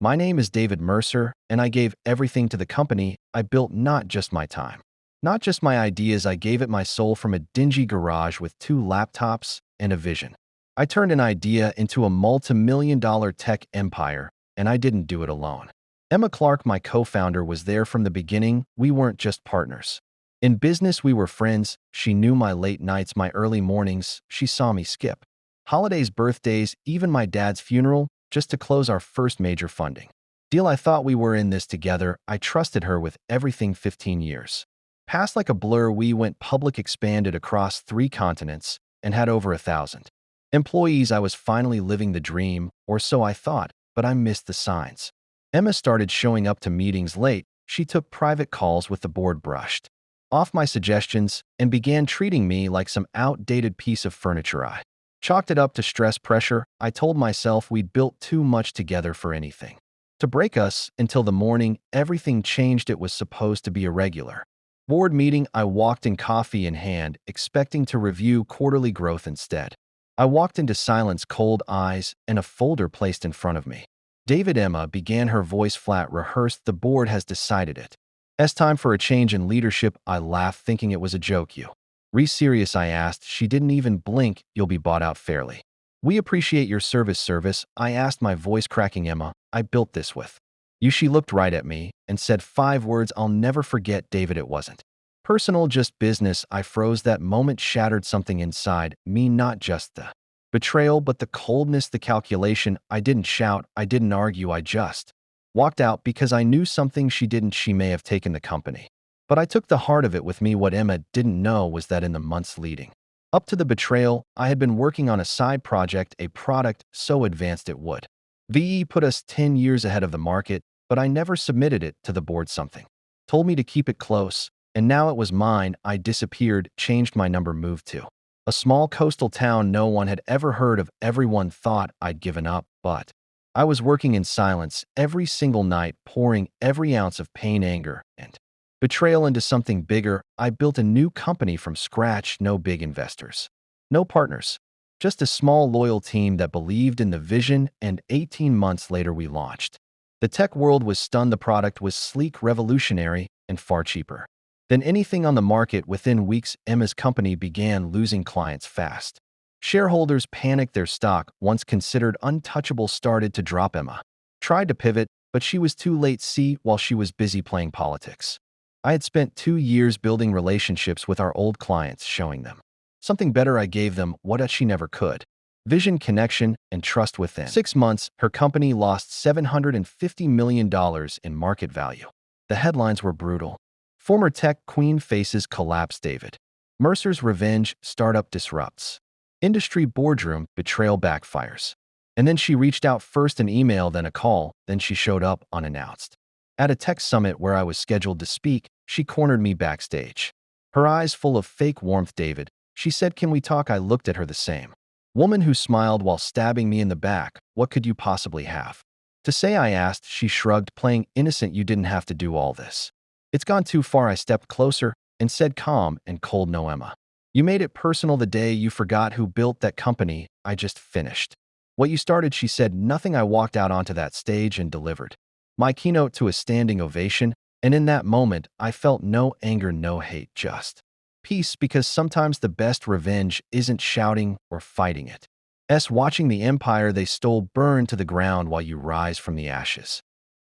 My name is David Mercer, and I gave everything to the company I built, not just my time. Not just my ideas, I gave it my soul from a dingy garage with 2 laptops and a vision. I turned an idea into a multi-million-dollar tech empire, and I didn't do it alone. Emma Clarke, my co-founder, was there from the beginning. We weren't just partners. In business, we were friends. She knew my late nights, my early mornings. She saw me skip holidays, birthdays, even my dad's funeral, just to close our first major funding deal. I thought we were in this together. I trusted her with everything. 15 years passed like a blur. We went public, expanded across 3 continents, and had over 1,000 employees. I was finally living the dream, or so I thought, but I missed the signs. Emma started showing up to meetings late. She took private calls with the board, brushed off my suggestions, and began treating me like some outdated piece of furniture. I chalked it up to stress, pressure. I told myself we'd built too much together for anything to break us. Until the morning everything changed. It was supposed to be a regular board meeting. I walked in, coffee in hand, expecting to review quarterly growth. Instead, I walked into silence, cold eyes, and a folder placed in front of me. David, Emma began, her voice flat, rehearsed. The board has decided it's time for a change in leadership. I laughed, thinking it was a joke. You serious? I asked. She didn't even blink. You'll be bought out fairly. We appreciate your service. I asked, my voice cracking. Emma, I built this with you. She looked right at me and said 5 words I'll never forget. David, it wasn't personal, just business. I froze. That moment shattered something inside me, not just the betrayal, but the coldness, the calculation. I didn't shout. I didn't argue. I just walked out because I knew something she didn't. She may have taken the company, but I took the heart of it with me. What Emma didn't know was that in the months leading up to the betrayal, I had been working on a side project, a product so advanced it would put us 10 years ahead of the market, but I never submitted it to the board. Something told me to keep it close, and now it was mine. I disappeared, changed my number, moved to a small coastal town no one had ever heard of. Everyone thought I'd given up, but I was working in silence every single night, pouring every ounce of pain, anger, and betrayal into something bigger. I built a new company from scratch. No big investors, no partners, just a small, loyal team that believed in the vision, and 18 months later we launched. The tech world was stunned. The product was sleek, revolutionary, and far cheaper than anything on the market. Within weeks, Emma's company began losing clients fast. Shareholders panicked. Their stock, once considered untouchable, started to drop. Emma tried to pivot, but she was too late. See, while she was busy playing politics, I had spent 2 years building relationships with our old clients, showing them something better. I gave them what she never could: vision, connection, and trust. Within 6 months, her company lost $750 million in market value. The headlines were brutal. Former tech queen faces collapse. David Mercer's revenge. Startup disrupts industry. Boardroom. Betrayal backfires. And then she reached out, first an email, then a call. Then she showed up unannounced at a tech summit where I was scheduled to speak. She cornered me backstage, her eyes full of fake warmth. David, she said, can we talk? I looked at her, the same woman who smiled while stabbing me in the back. What could you possibly have to say? I asked. She shrugged, playing innocent. You didn't have to do all this. It's gone too far. I stepped closer and said, calm and cold, no, Emma, you made it personal the day you forgot who built that company. I just finished what you started. She said nothing. I walked out onto that stage and delivered my keynote to a standing ovation, and in that moment, I felt no anger, no hate, just peace, because sometimes the best revenge isn't shouting or fighting, it's watching the empire they stole burn to the ground while you rise from the ashes.